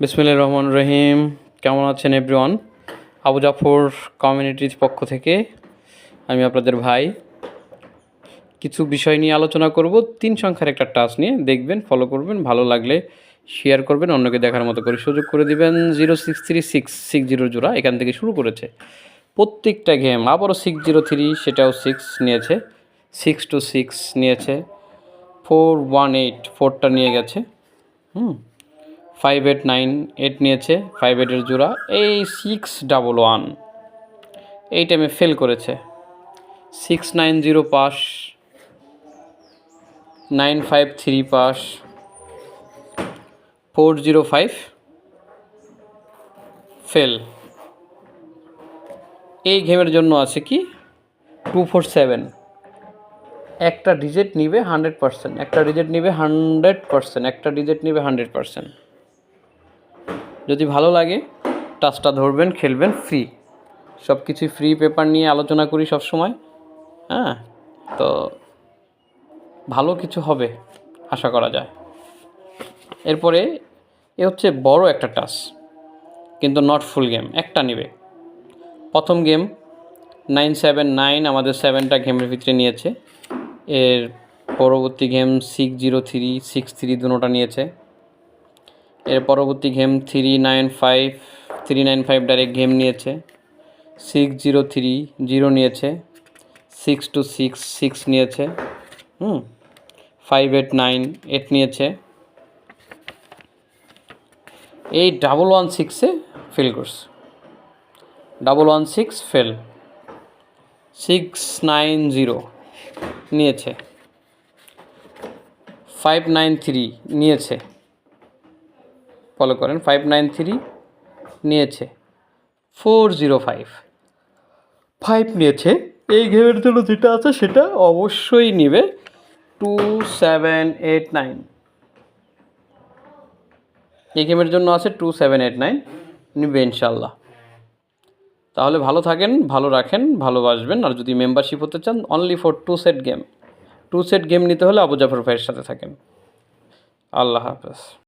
বিসমিল্লাহির রহমানির রহিম। কেমন আছেন এভরিওয়ান? আবু জাফর কমিউনিটির পক্ষ থেকে আমি আপনাদের ভাই। কিছু বিষয় নিয়ে আলোচনা করব। 3 সংখ্যার একটা টাস্ক নিয়ে দেখবেন, ফলো করবেন, ভালো লাগলে শেয়ার করবেন, অন্যকে দেখার মতো করে সুযোগ করে দিবেন। 063660 জোড়া এখান থেকে শুরু করেছে প্রত্যেকটা গেম। আবারও 603, সেটাও 6 নিয়েছে, 626 নিয়েছে, 418 4টা নিয়ে গেছে, 5898 নিয়েছে, 58 জোড়া। এই 611 এই টাইমে ফেল করেছে। 690 পাস, 953 পাস, 405 ফেল। এই গেমের জন্য আছে কি 247। একটা ডিজিট নিবে 100%, একটা ডিজিট নিবে 100%, একটা ডিজিট নিবে 100%। যদি ভালো লাগে টাচটা ধরবেন, খেলবেন, ফ্রি। সব কিছুই ফ্রি। পেপার নিয়ে আলোচনা করি সব সময়। তো ভালো কিছু হবে আশা করা যায়। এরপরে এ হচ্ছে বড় একটা টাস, কিন্তু নট ফুল গেম। একটা নেবে। প্রথম গেম 979, আমাদের 7টা গেমের ভিতরে নিয়েছে। এর পরবর্তী গেম 603, 63 দুটোটা নিয়েছে। এর পরবর্তী গেম 395 ডাইরেক্ট গেম নিয়েছে। 603 নিয়েছে, 626 6 নিয়েছে, 5898 নিয়েছে। এই 116-এ ফেল করছে। 116 ফেল। 690 নিয়েছে, 593 নিয়েছে, ফলো করেন, 593 নিয়েছে, 405 নিয়েছে। এই গেমের জন্য যেটা আছে সেটা অবশ্যই নেবে 2789। এই গেমের জন্য আছে 2789, নিবে ইনশাল্লাহ। তাহলে ভালো থাকেন, ভালো রাখেন, ভালোবাসবেন। আর যদি মেম্বারশিপ হতে চান, অনলি ফর 2 সেট গেম নিতে হলে আবু জাফর ভাইয়ের সাথে থাকেন। আল্লাহ হাফেজ।